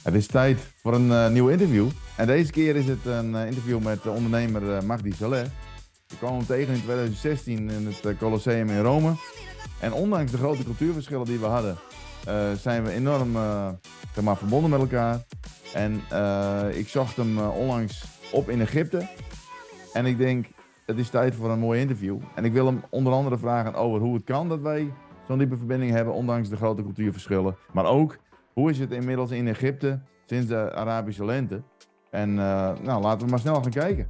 Het is tijd voor een nieuw interview. En deze keer is het een interview met de ondernemer Magdy Saleh. We kwamen hem tegen in 2016 in het Colosseum in Rome. En ondanks de grote cultuurverschillen die we hadden, zijn we enorm verbonden met elkaar. En ik zocht hem onlangs op in Egypte. En ik denk, het is tijd voor een mooi interview. En ik wil hem onder andere vragen over hoe het kan dat wij zo'n diepe verbinding hebben, ondanks de grote cultuurverschillen. Maar ook, hoe is het inmiddels in Egypte sinds de Arabische lente? En laten we maar snel gaan kijken.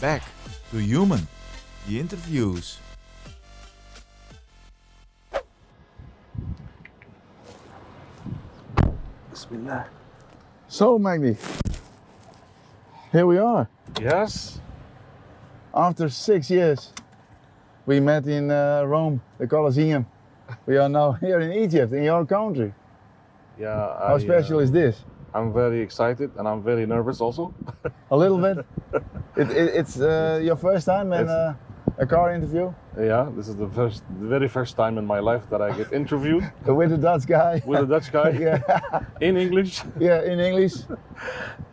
Back to Human, the interviews. Bismillah. So Magdy, here we are. Yes. After 6 years, we met in Rome, the Colosseum. We are now here in Egypt, in your country. Yeah. How special is this? I'm very excited and I'm very nervous also. A little bit. It's your first time in a car interview? Yeah, this is the very first time in my life that I get interviewed With a Dutch guy? with a Dutch guy. Yeah. In English. Yeah, in English.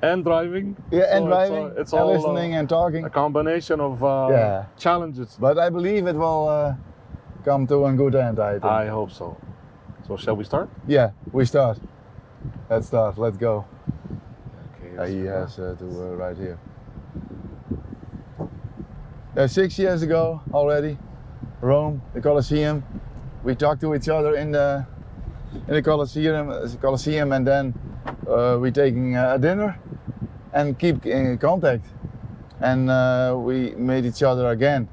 And driving. Yeah, and So driving, it's and all listening and talking. a combination of challenges. But I believe it will come to a good end, I think. I hope so. So shall we start? Yeah, we start. Let's start, let's go. Okay. He has to right here. 6 years ago already, Rome, the Colosseum. We talked to each other in the Colosseum, and then we taking a dinner and keep in contact. And we met each other again,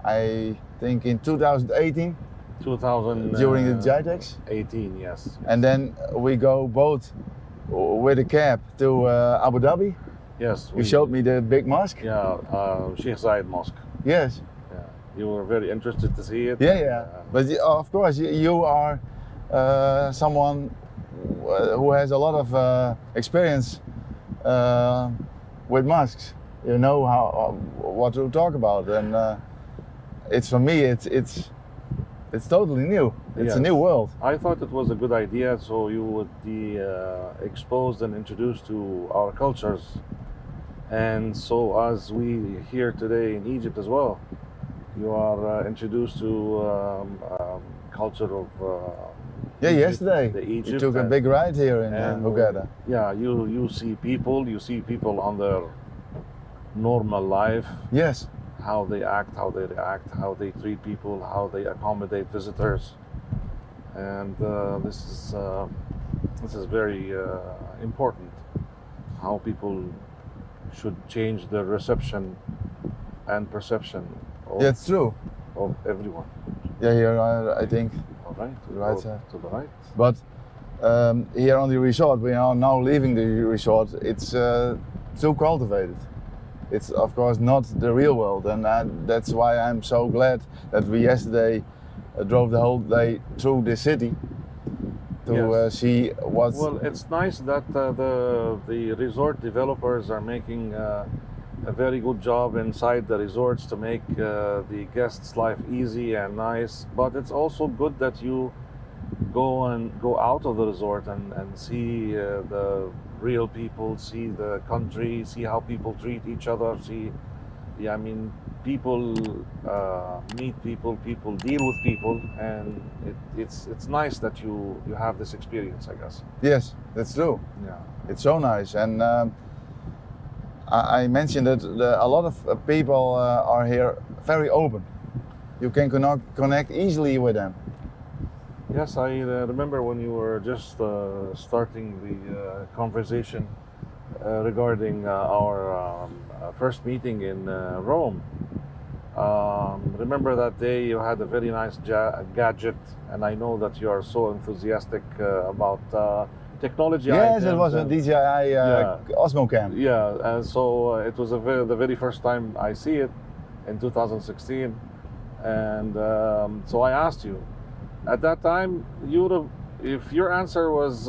I think in 2018. 2000. During the JITEX. 18, yes. And then we go both with a cab to Abu Dhabi. Yes. You showed me the big mosque. Yeah, Sheikh Mosque. Yes. Yeah, you were very interested to see it. Yeah. But of course, you are someone who has a lot of experience with mosques. You know what to talk about, and it's for me, it's totally new. It's a new world. I thought it was a good idea, so you would be exposed and introduced to our cultures. And so as we here today in Egypt as well, you are introduced to culture of Egypt, Yesterday Egypt, you took a big ride here in Hurghada. Yeah, you see people on their normal life. Yes. How they act, how they react, how they treat people, how they accommodate visitors, and this is very important. How people should change their reception and perception of, It's true. of everyone. Yeah, here I think. All right, To the right side. To the right. But here on the resort, we are now leaving the resort. It's too cultivated. It's of course not the real world, and that's why I'm so glad that we yesterday drove the whole day through the city to see what's. Well, it's nice that the resort developers are making a very good job inside the resorts to make the guests' life easy and nice. But it's also good that you go out of the resort and see the real people, see the country, see how people treat each other, people meet people, people deal with people, and it's nice that you have this experience, I guess. Yes, that's true. Yeah. It's so nice, and I mentioned that a lot of people are here very open. You can connect easily with them. Yes, I remember when you were just starting the conversation regarding our first meeting in Rome. Remember that day you had a very nice gadget, and I know that you are so enthusiastic about technology Yes, items. it was a and- DJI Yeah. Osmo Cam. Yeah, and so it was the very first time I see it in 2016, and so I asked you. At that time, you would have, if your answer was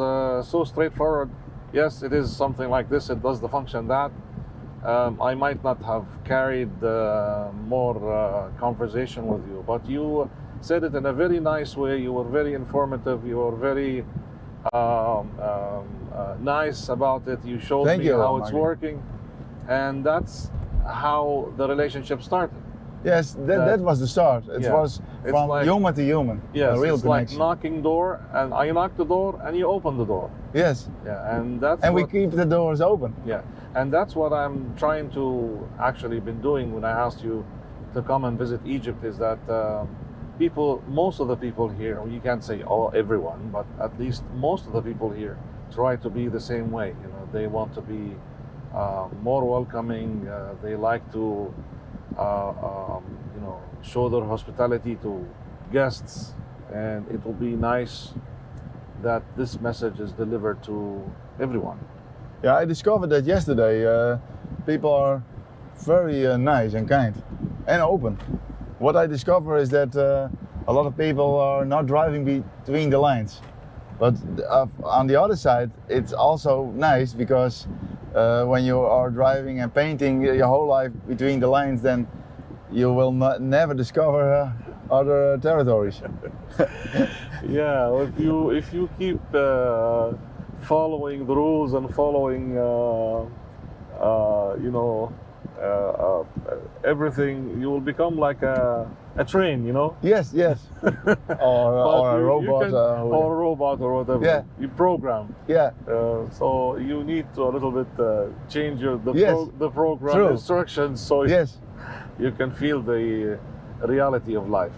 so straightforward, yes, it is something like this, it does the function that, I might not have carried more conversation with you, but you said it in a very nice way. You were very informative. You were very nice about it. You showed Thank me you, how it's Magdy. working, and that's how the relationship started. Yes, that was the start. It Yeah. was It's from like- human to human. Yes, a real it's like connection. knocking door, and I knock the door, and you open the door. Yes, Yeah, and that's and we what, keep the doors open. yeah, and that's what I'm trying to actually been doing when I asked you to come and visit Egypt. Is that people, most of the people here, you can't say everyone, but at least most of the people here try to be the same way. You know, they want to be more welcoming. They like to, show their hospitality to guests, and it will be nice that this message is delivered to everyone. Yeah, I discovered that yesterday. People are very nice and kind and open. What I discover is that a lot of people are not driving between the lines. But on the other side, it's also nice because when you are driving and painting your whole life between the lines, then you will never discover other territories. Yeah, if you keep following the rules and following everything, you will become like a train, you know. Yes, yes. or a robot. Or a robot or whatever. Yeah. You program. Yeah, So you need to a little bit change Yes. the program True. instructions so yes. you can feel the reality of life.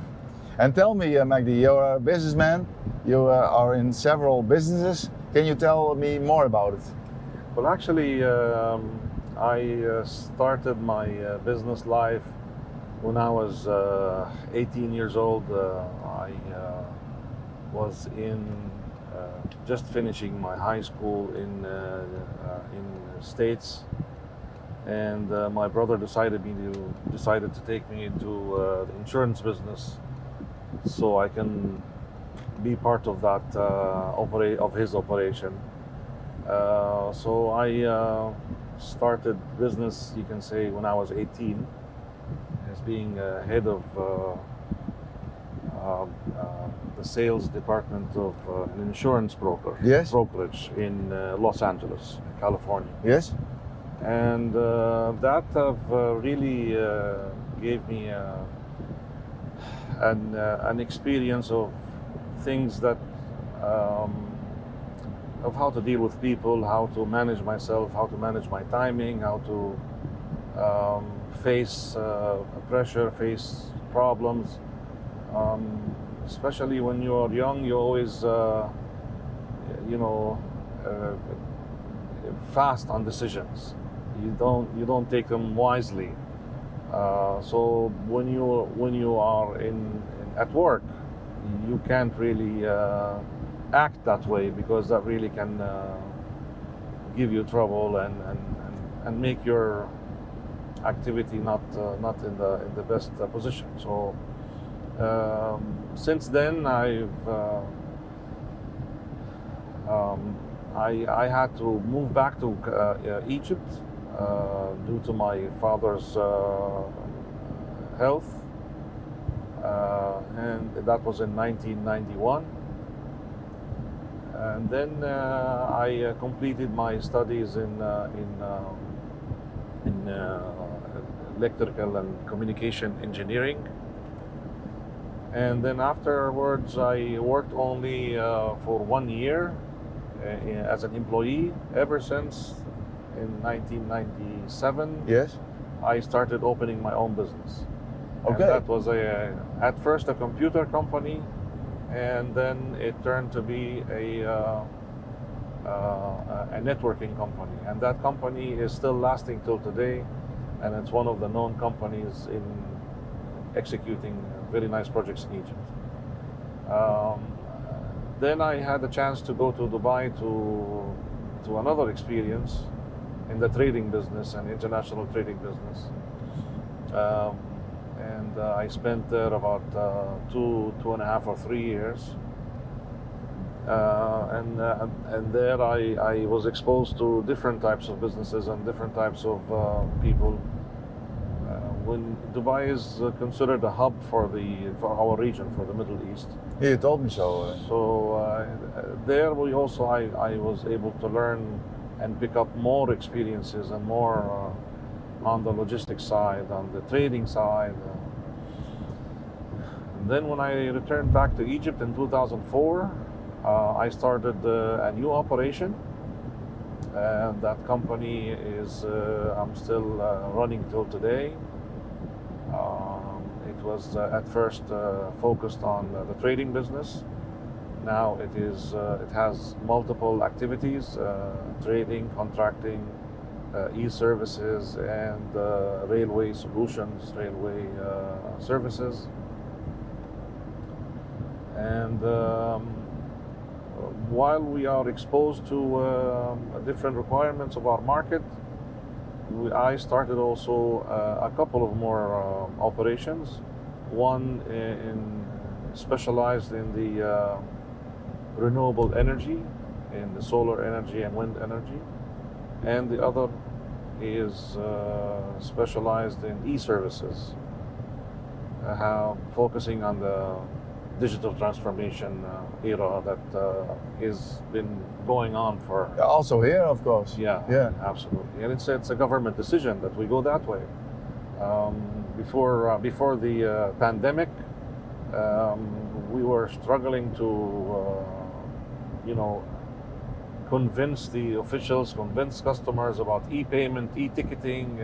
And tell me, Magdy, you're a businessman. You are in several businesses. Can you tell me more about it? Well, actually, I started my business life when I was 18 years old. I was just finishing my high school in the States, and my brother decided to take me into the insurance business, so I can be part of that of his operation. So I started business, you can say, when I was 18, as being head of the sales department of an insurance brokerage in Los Angeles, California. Yes? And that really gave me an experience of things that of how to deal with people, how to manage myself, how to manage my timing, how to face pressure, face problems. Especially when you are young, you always, fast on decisions. You don't take them wisely. So when you are at work, you can't really act that way, because that really can give you trouble and make your activity not in the best position. So since then I had to move back to Egypt due to my father's health, and that was in 1991. And then I completed my studies in electrical and communication engineering. And then afterwards, I worked only for 1 year as an employee. Ever since in 1997, Yes? I started opening my own business. And Okay. that was at first a computer company, and then it turned to be a networking company. And that company is still lasting till today, and it's one of the known companies executing very nice projects in Egypt. Then I had the chance to go to Dubai to another experience in the trading business and international trading business. And I spent there about 2.5 or 3 years. And there I was exposed to different types of businesses and different types of people. When Dubai is considered a hub for our region, for the Middle East. Yeah, you told me so. So there I was able to learn and pick up more experiences and more on the logistics side, on the trading side. And then when I returned back to Egypt in 2004, I started a new operation, and that company is I'm still running till today. It was at first focused on the trading business. Now it has multiple activities: trading, contracting, e-services, and railway solutions, railway services. And while we are exposed to different requirements of our market, I started also a couple of more operations. One specialized in the renewable energy, in the solar energy and wind energy, and the other is specialized in e-services, focusing on the digital transformation era that has been going on for. Also here, of course. Yeah, absolutely. And it's a government decision that we go that way. Before the pandemic, we were struggling to, convince the officials, convince customers about e-payment, e-ticketing,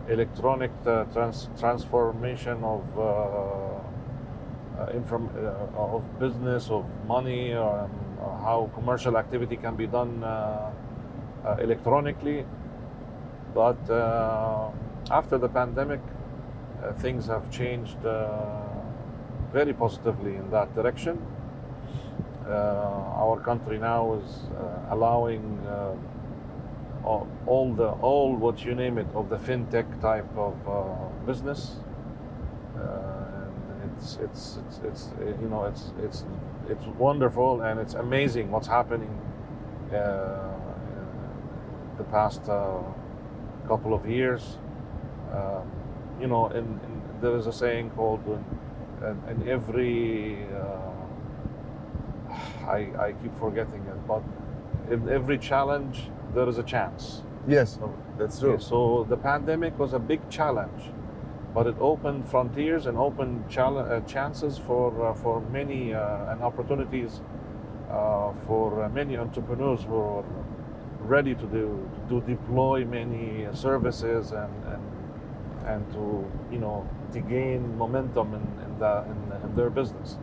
electronic transformation of business, of money, how commercial activity can be done electronically. But after the pandemic, things have changed very positively in that direction. Our country now is allowing all what you name it of the fintech type of business. It's wonderful, and it's amazing what's happening the past couple of years. There is a saying called in every I keep forgetting it, but in every challenge there is a chance. Yes, that's true. So the pandemic was a big challenge, but it opened frontiers and opened chances for many and opportunities for many entrepreneurs who are ready to deploy many services and to gain momentum in their business.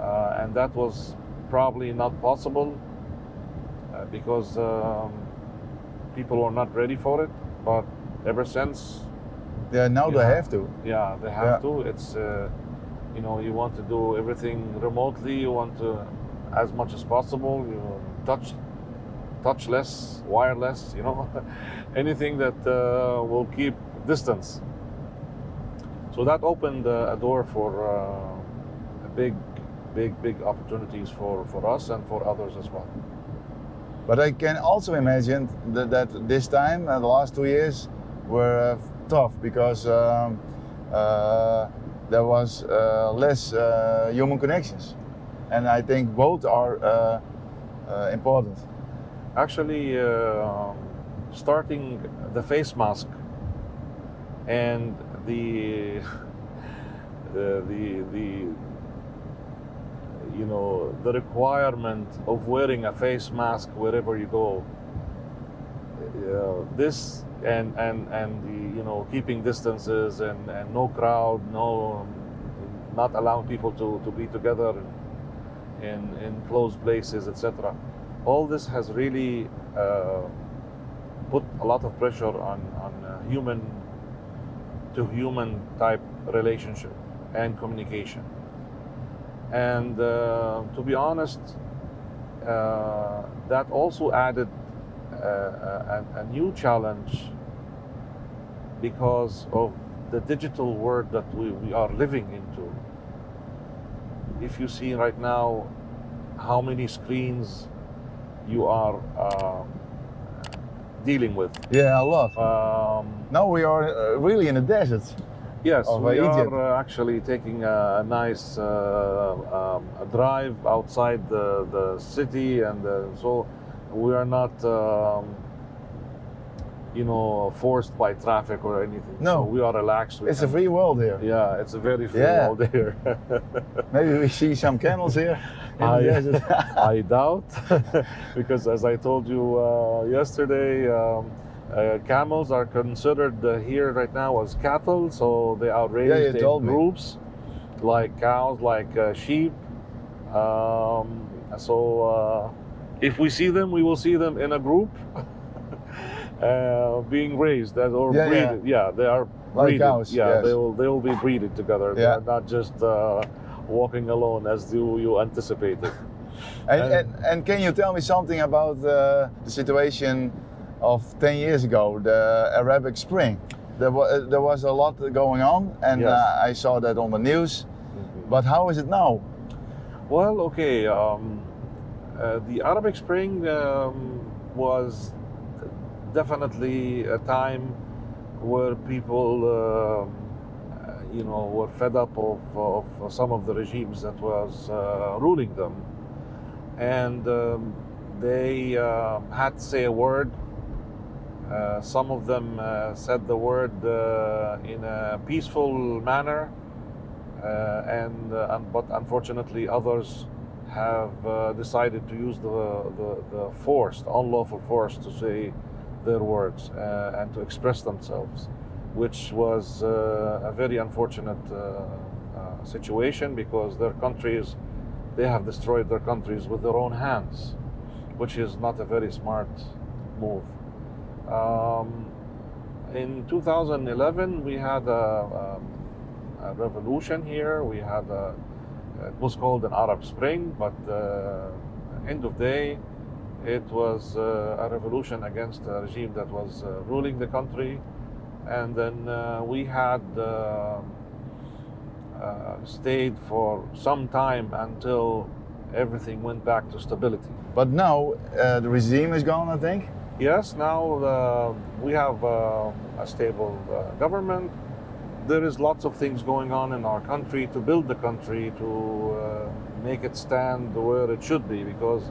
And that was probably not possible because people were not ready for it. But ever since. Yeah, now they have to. Yeah, they have to. It's you want to do everything remotely. You want to, as much as possible. You touchless, wireless. Anything that will keep distance. So that opened a door for big opportunities for us and for others as well. But I can also imagine that this time, the last 2 years, were tough because there was less human connections, and I think both are important. Actually, starting the face mask and the requirement of wearing a face mask wherever you go. This and the keeping distances and no crowd, not allowing people to be together in closed places, etc. All this has really put a lot of pressure on human to human type relationship and communication. And to be honest, that also added a new challenge because of the digital world that we are living into. If you see right now how many screens you are dealing with. Yeah, a lot. Now we are really in the desert. Yes, of we Egypt. are actually taking a nice a drive outside the city, and so we are not, forced by traffic or anything. No. So we are relaxed. It's a free world here. Yeah, it's a very free Yeah. world here. Maybe we see some camels here in the desert. I doubt, because as I told you yesterday, camels are considered here right now as cattle, so they are you raised in told me. groups, like cows, like sheep. So if we see them, we will see them in a group, being raised or Yeah, breeded. Yeah, they are Like breeded. cows, Yeah, yes. they will be breeded together. Yeah. They're not just walking alone as you anticipated. And can you tell me something about the situation of 10 years ago, the Arabic Spring? There was a lot going on, and Yes. I saw that on the news. But how is it now? Well, okay. The Arabic Spring was definitely a time where people, were fed up of some of the regimes that was ruling them, and they had to say a word. Some of them said the word in a peaceful manner, but unfortunately others have decided to use the force, the unlawful force, to say their words and to express themselves, which was a very unfortunate situation, because their countries, they have destroyed their countries with their own hands, which is not a very smart move. In 2011, we had a revolution here. We had it was called an Arab Spring, but end of day, it was a revolution against a regime that was ruling the country. And then we had stayed for some time until everything went back to stability. But now the regime is gone, I think. Yes, now we have a stable government. There is lots of things going on in our country to build the country, to make it stand where it should be, because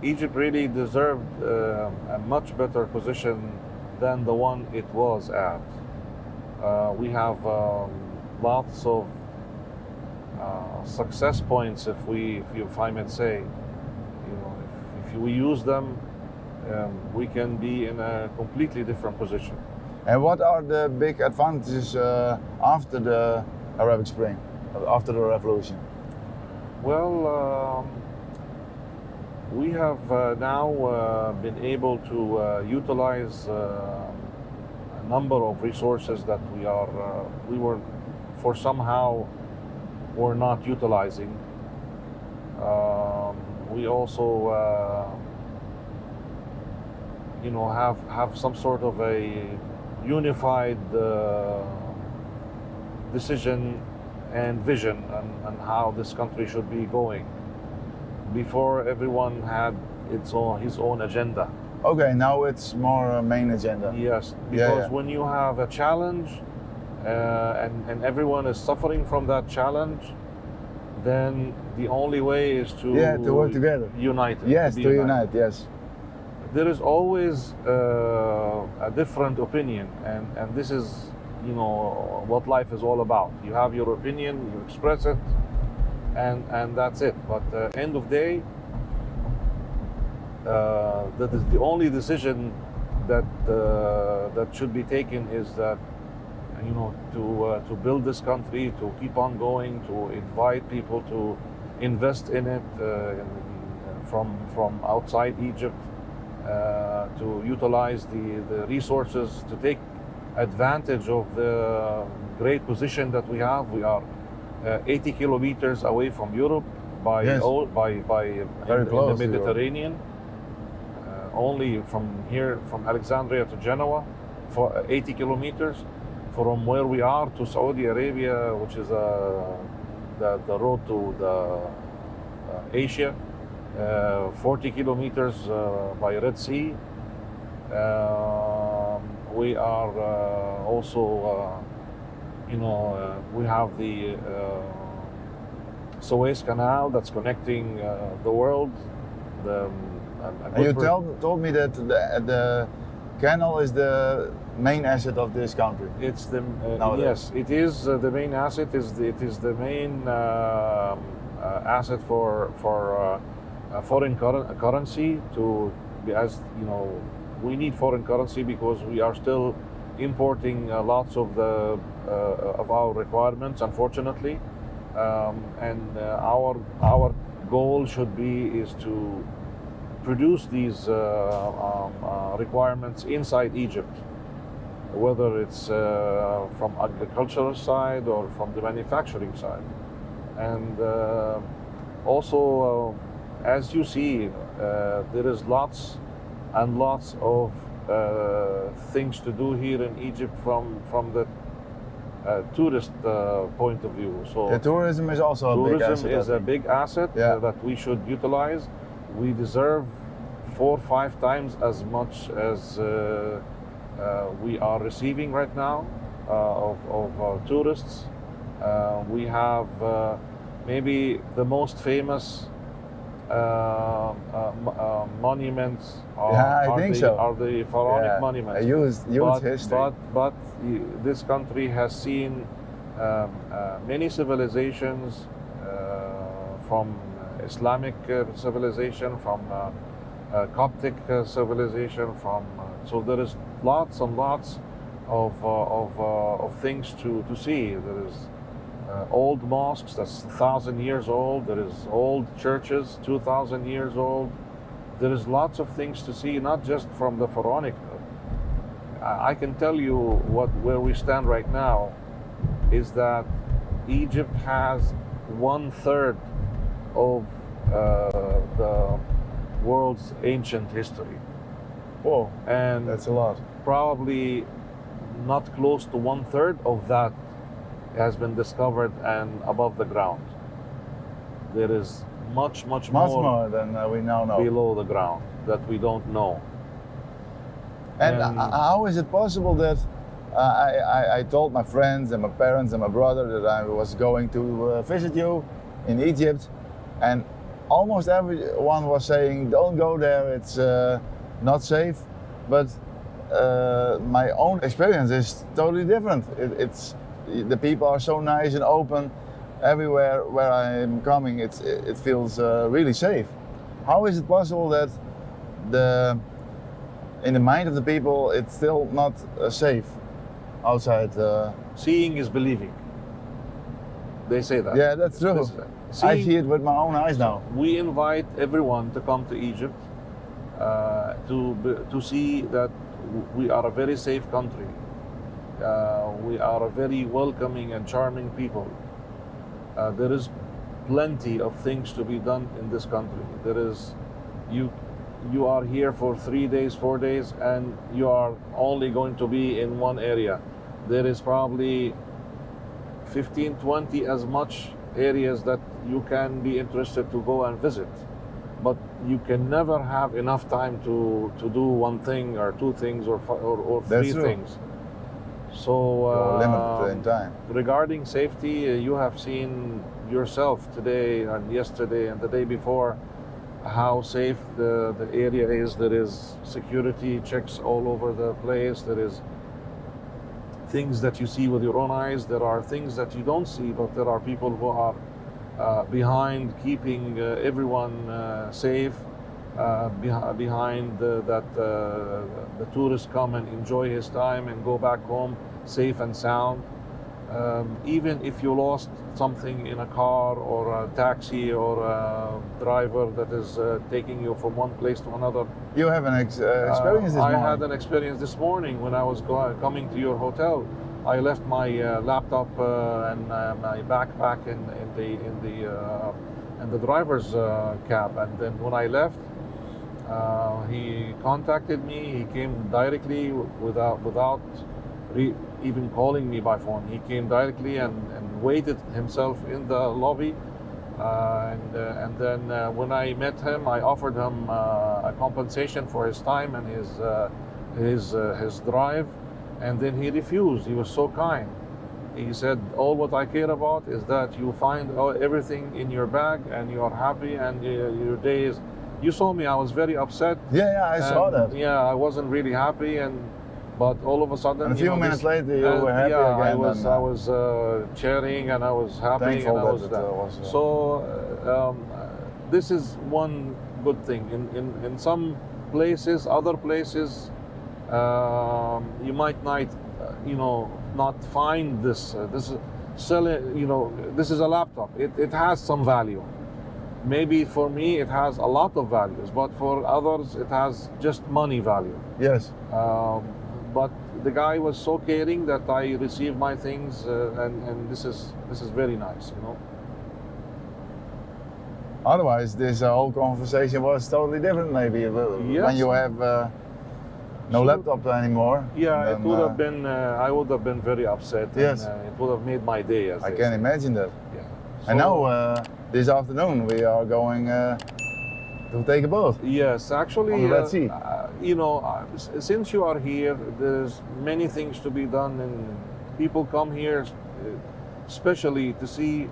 Egypt really deserved a much better position than the one it was at. We have lots of success points, if I might say. If we use them, we can be in a completely different position. And what are the big advantages after the Arabic Spring, after the revolution? Well, we have now been able to utilize a number of resources that we were for somehow were not utilizing. We also have some sort of a unified decision and vision on how this country should be going. Before, everyone had his own agenda. Okay, now it's more a main agenda. Yes, because yeah. when you have a challenge and everyone is suffering from that challenge, then the only way is to work together. Unite. Yes, to unite. Yes. There is always a different opinion, and this is, what life is all about. You have your opinion, you express it, and that's it. But end of day, the only decision that should be taken is that, to build this country, to keep on going, to invite people to invest in it from outside Egypt, to utilize the resources, to take advantage of the great position that we have. We are 80 kilometers away from Europe by Yes. Very in close the to Europe. Mediterranean. Only from here, from Alexandria to Genoa, for 80 kilometers. From where we are to Saudi Arabia, which is the road to Asia, 40 kilometers by Red Sea. We are also, we have the Suez Canal that's connecting the world. And you told me that the canal is the main asset of this country. It's the Nowadays. yes, it is the main asset. It is the main asset for foreign currency to be, as you know, we need foreign currency because we are still importing lots of the of our requirements, unfortunately, and our goal should be is to produce these requirements inside Egypt, whether it's from agricultural side or from the manufacturing side. And also, as you see, there is lots and lots of things to do here in Egypt from the tourist point of view. So The tourism is also a big tourism asset. I is a think. big asset Yeah. that we should utilize. We deserve 4 or 5 times as much as we are receiving right now of tourists. We have maybe the most famous monuments Yeah, I think so. are the pharaonic Yeah, monuments. a huge history. But this country has seen many civilizations, from Islamic civilization, from Coptic civilization, from so there is lots and lots of things to see. There is old mosques that's 1,000 years old. There is old churches 2,000 years old. There is lots of things to see, not just from the pharaonic. I can tell you where we stand right now is that Egypt has 1/3 of the world's ancient history, Whoa, and that's a lot. probably not close to 1/3 of that has been discovered and above the ground. There is much Much more than we now know. below the ground that we don't know. And And- how is it possible that I told my friends and my parents and my brother that I was going to visit you in Egypt, and almost everyone was saying, don't go there, it's not safe. But my own experience is totally different. It's the people are so nice and open. Everywhere where I'm coming, it feels really safe. How is it possible that in the mind of the people it's still not safe outside? Seeing is believing. They say that. Yeah, that's true. This is it. I see it with my own eyes now. We invite everyone to come to Egypt to see that we are a very safe country. We are a very welcoming and charming people. There is plenty of things to be done in this country. There is, you are here for 3 days, 4 days, and you are only going to be in one area. There is probably 15, 20 as much areas that you can be interested to go and visit. But you can never have enough time to do one thing or 2 things or 3 That's true. things. So You're limited in time. regarding safety, you have seen yourself today and yesterday and the day before how safe the area is. There is security checks all over the place. There is things that you see with your own eyes. There are things that you don't see, but there are people who are behind keeping everyone safe, behind that the tourists come and enjoy his time and go back home safe and sound. even if you lost something in a car or a taxi or a driver that is taking you from one place to another. You have an experience this I morning. had an experience this morning when I was coming to your hotel. I left my laptop and my backpack in the driver's cab, and then when I left, he contacted me. He came directly without even calling me by phone. He came directly and waited himself in the lobby. And then when I met him, I offered him a compensation for his time and his drive, and then he refused. He was so kind. He said, all what I care about is that you find everything in your bag and you are happy and your day is. You saw me, I was very upset. Yeah, I saw that. Yeah, I wasn't really happy, but all of a sudden, and a few minutes later, you were happy yeah, again. I was cheering and I was happy. Thankful and I was, that it was. So this is one good thing. In some places, other places, you might not, not find this. This is this is a laptop. It has some value. Maybe for me it has a lot of values, but for others it has just money value. Yes. But the guy was so caring that I received my things, and this is very nice, Otherwise, this whole conversation was totally different. Maybe when you have no laptop anymore. Yeah, then, it would have been. I would have been very upset. Yes. And, it would have made my day. As I they can say. imagine that. Yeah. And So- now, this afternoon, we are going to take a boat. Yes, actually, On the Red Sea. Since you are here, there's many things to be done, and people come here especially to see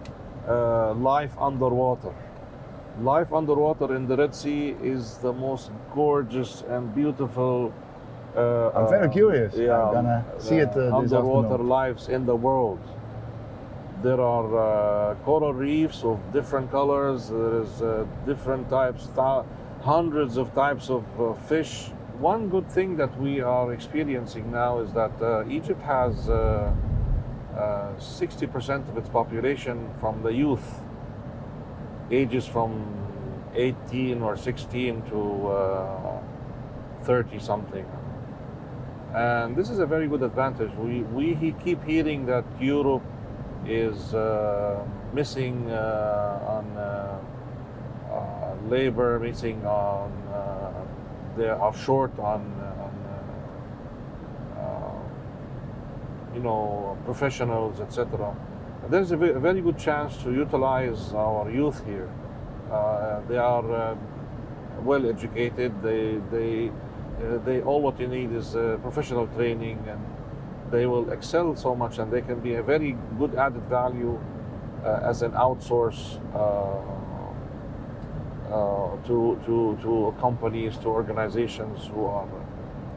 life underwater. Life underwater in the Red Sea is the most gorgeous and beautiful. I'm very curious. I'm gonna see it this underwater afternoon. lives in the world. There are coral reefs of different colors. There is different types, hundreds of types of fish. One good thing that we are experiencing now is that Egypt has 60% of its population from the youth, ages from 18 or 16 to 30 something. And this is a very good advantage. We keep hearing that Europe is missing on labor, missing on they are short on professionals, etc. There's a very good chance to utilize our youth here. They are well educated. They all what you need is professional training, and they will excel so much, and they can be a very good added value as an outsource to companies, to organizations who are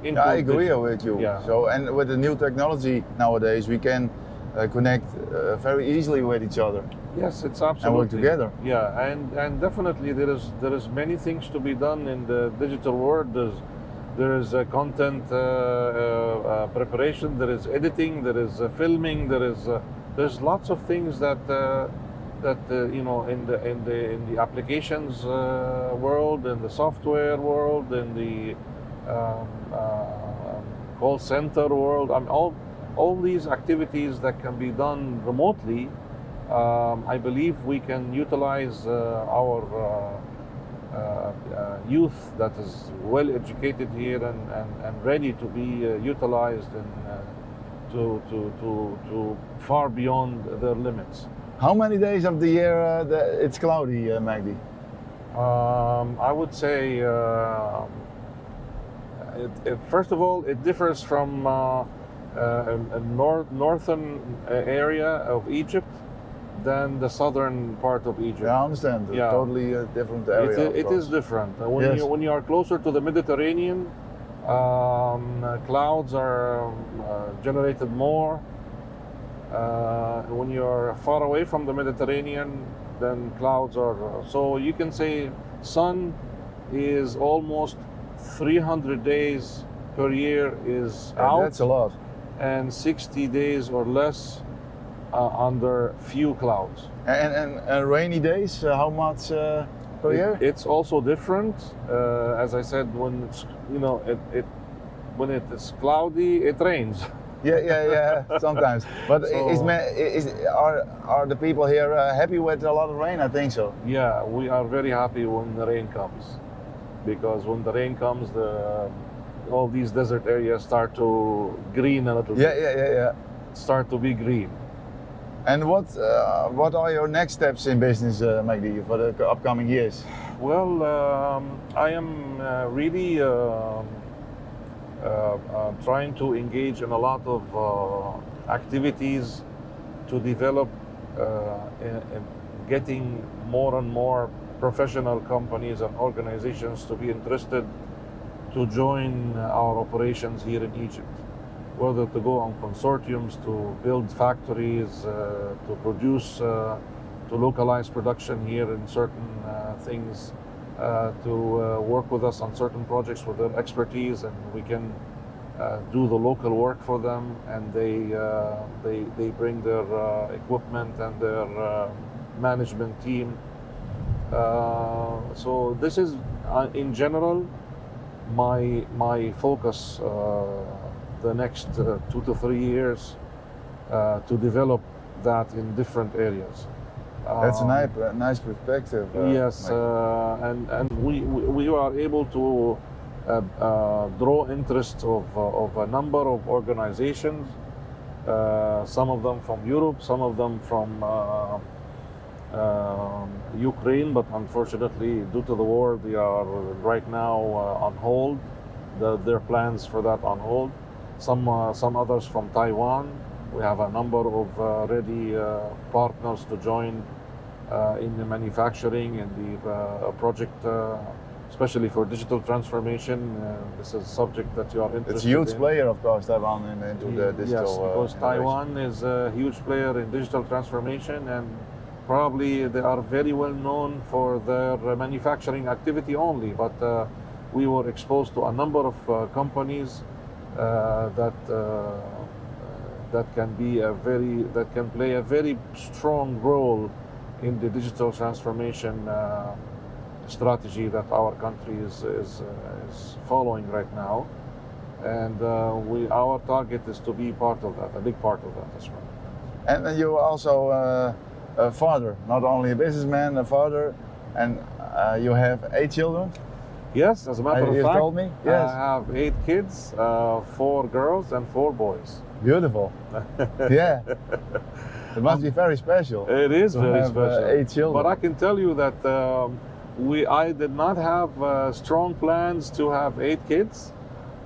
into I agree with you. Yeah. So, and with the new technology nowadays, we can connect very easily with each other Yes, it's absolutely. and work together. Yeah, and definitely there is many things to be done in the digital world. There is content preparation, there is editing, there is filming, there's lots of things that in the applications world, in the software world, in the call center world. I mean, all these activities that can be done remotely. I believe we can utilize our youth that is well educated here and ready to be utilized to far beyond their limits. How many days of the year it's cloudy, Magdy? I would say, first of all, it differs from a northern area of Egypt than the southern part of Egypt. Yeah, I understand. Yeah. Totally different area. It is different. Yes. When you are closer to the Mediterranean, clouds are generated more. When you are far away from the Mediterranean, then clouds are. So you can say sun is almost 300 days per year is out, That's a lot. and 60 days or less under few clouds. And rainy days, how much per year? It's also different. As I said, when it's, when it is cloudy, it rains. Yeah, sometimes. But So- are the people here happy with a lot of rain? I think so. Yeah, we are very happy when the rain comes, because when the rain comes, all these desert areas start to green a little bit. Yeah. Start to be green. And what are your next steps in business, Magdy, for the upcoming years? Well, I am really trying to engage in a lot of activities to develop in getting more and more professional companies and organizations to be interested to join our operations here in Egypt. Whether to go on consortiums to build factories, to produce, to localize production here in certain things, to work with us on certain projects with their expertise, and we can do the local work for them, and they bring their equipment and their management team. So this is, in general, my focus the next 2 to 3 years to develop that in different areas. That's a nice perspective. Yes, Magdy. and we are able to draw interest of a number of organizations, some of them from Europe, some of them from Ukraine, but unfortunately, due to the war, they are right now on hold. Their plans for that on hold. Some others from Taiwan. We have a number of ready partners to join in the manufacturing and the project, especially for digital transformation. This is a subject that you are interested in. It's a huge player, of course, Taiwan into the digital. Yes, because innovation. Taiwan is a huge player in digital transformation, and probably they are very well known for their manufacturing activity only. But we were exposed to a number of companies that can play a very strong role in the digital transformation strategy that our country is following right now, and our target is to be part of that, a big part of that as well. And you're also a father, not only a businessman, a father, and you have 8 children. Yes, as a matter of You fact, told me? Yes. I have 8 kids, 4 girls and 4 boys. Beautiful. Yeah. It must be very special. It is to very have, special. 8 children. But I can tell you that I did not have strong plans to have 8 kids.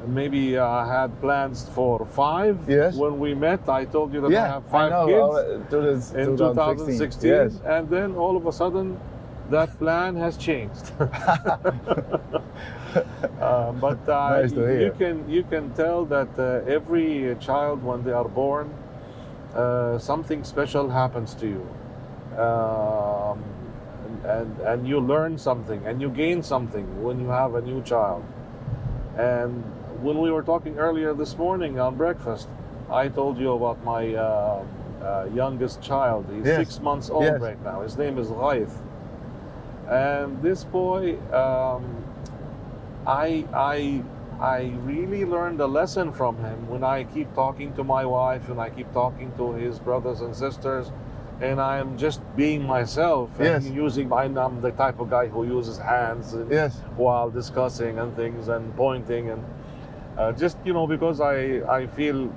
Maybe I had plans for 5. Yes. When we met, I told you that I have 5 I know. kids in 2016. Yes. And then all of a sudden, that plan has changed. But Nice to hear. you can tell that every child, when they are born, something special happens to you, and you learn something and you gain something when you have a new child. And when we were talking earlier this morning on breakfast, I told you about my youngest child. He's Yes. 6 months old Yes. right now. His name is Leidt. And this boy, I really learned a lesson from him when I keep talking to my wife and I keep talking to his brothers and sisters, and I'm just being myself and Yes. I'm the type of guy who uses hands and, Yes. while discussing and things and pointing, and just because I feel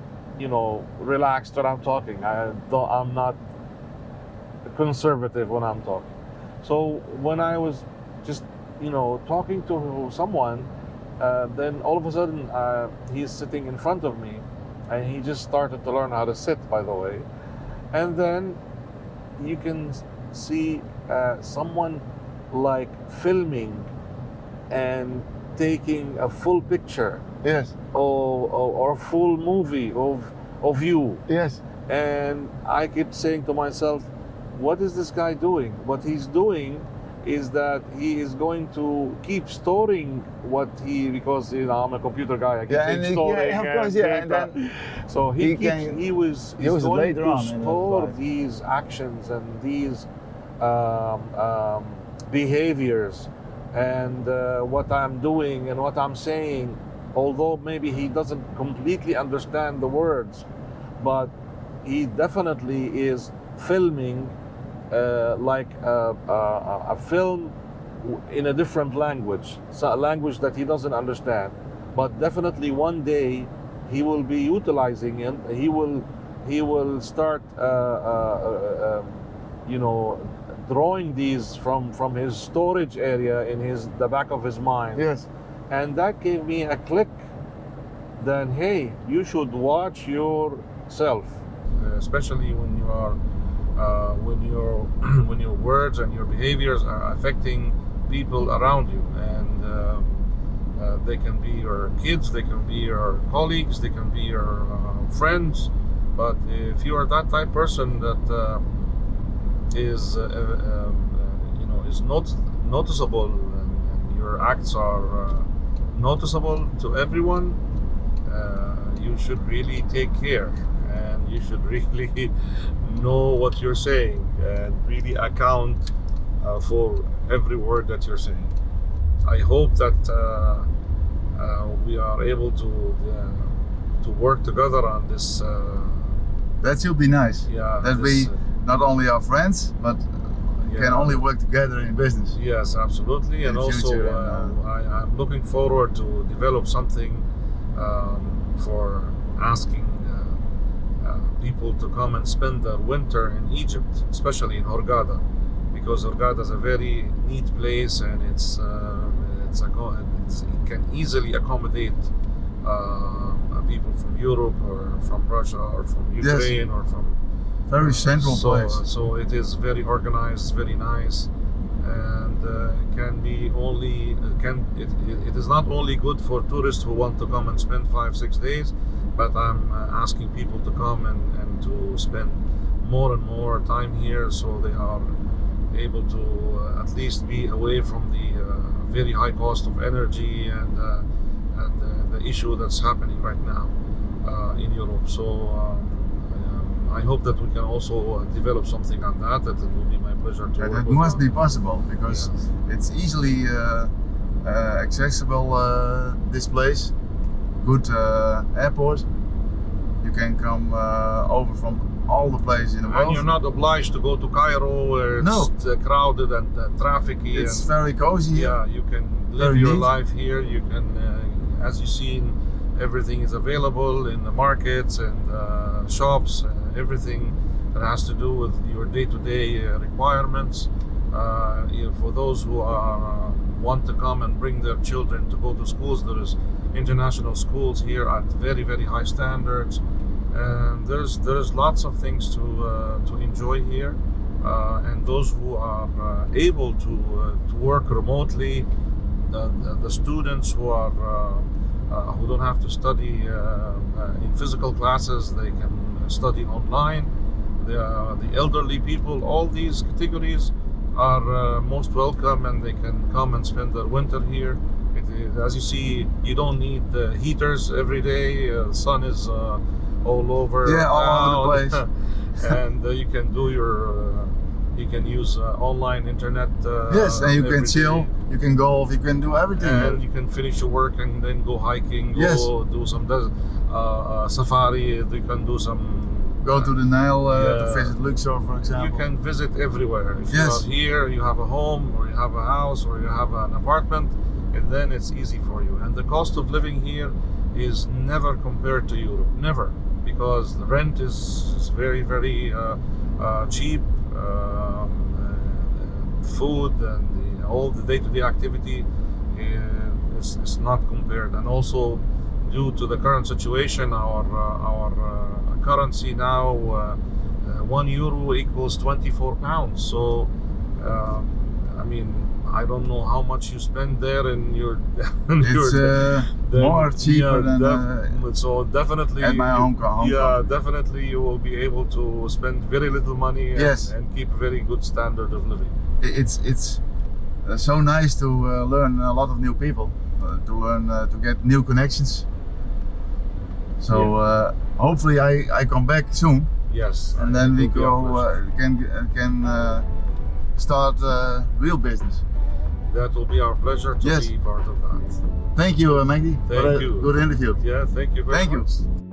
relaxed when I'm talking. I'm not conservative when I'm talking. So when I was just talking to someone, then all of a sudden he's sitting in front of me, and he just started to learn how to sit, by the way. And then you can see someone like filming and taking a full picture Yes. or full movie of you. Yes. And I kept saying to myself, what is this guy doing? What he's doing is that he is going to keep storing what because I'm a computer guy. I keep saying storing. Yeah, of course, yeah. And then so he was going later to on in his store life. these actions and these behaviors and what I'm doing and what I'm saying, although maybe he doesn't completely understand the words, but he definitely is filming like a film in a different language, so a language that he doesn't understand, but definitely one day he will be utilizing it. He will start drawing these from his storage area in the back of his mind. Yes. And that gave me a click. Then hey, you should watch yourself, especially when you are when your words and your behaviors are affecting people around you, and they can be your kids, they can be your colleagues, they can be your friends. But if you are that type person that is not noticeable, and your acts are noticeable to everyone, you should really take care, and you should really know what you're saying and really account for every word that you're saying. I hope that we are able to work together on this. That should be nice. Yeah, that we not only are friends, but can only work together in business. Yes, absolutely. And also I'm looking forward to develop something for asking people to come and spend their winter in Egypt, especially in Hurghada, because Hurghada is a very neat place, and it can easily accommodate people from Europe or from Russia or from Ukraine. Yes. Or from very central place. So it is very organized, very nice, and it is not only good for tourists who want to come and spend 5-6 days, but I'm asking people to come and to spend more and more time here, so they are able to at least be away from the very high cost of energy and the issue that's happening right now in Europe. So I hope that we can also develop something on that. That it will be my pleasure to work with. It must be possible, because it's easily accessible, this place. Good airport. You can come over from all the places in the world. And you're not obliged to go to Cairo, where it's crowded and trafficy. It's very cozy here. Yeah, you can live your life here. You can, as you've seen, everything is available in the markets and shops. Everything that has to do with your day-to-day requirements. For those who want to come and bring their children to go to schools, there is international schools here at very, very high standards, and there's lots of things to enjoy here. And those who are able to work remotely, the students who don't have to study in physical classes, they can study online. The elderly people, all these categories are most welcome, and they can come and spend their winter here. As you see, you don't need heaters every day. The sun is all over. Yeah, all over the place. And you can do you can use online internet. Yes, and you can chill, you can golf, you can do everything. And you can finish your work and then go hiking, do some safari, you can do some... Go to the Nile to visit Luxor, for example. You can visit everywhere. If you are here, you have a home, or you have a house, or you have an apartment, and then it's easy for you. And the cost of living here is never compared to Europe, never, because the rent is very, very cheap. Food and all the day-to-day activity is not compared. And also, due to the current situation, our currency now, €1 equals 24 pounds. So, I mean, I don't know how much you spend there in your. It's more cheaper than. So definitely. At my home country. Yeah, definitely you will be able to spend very little money and keep a very good standard of living. It's so nice to learn a lot of new people, to get new connections. So hopefully I come back soon. Yes. And then we it will be our go pleasure. can start real business. That will be our pleasure to Yes. be part of that. Thank you, Magdy. Thank for a you. good interview. Yeah, thank you very Thank you. much.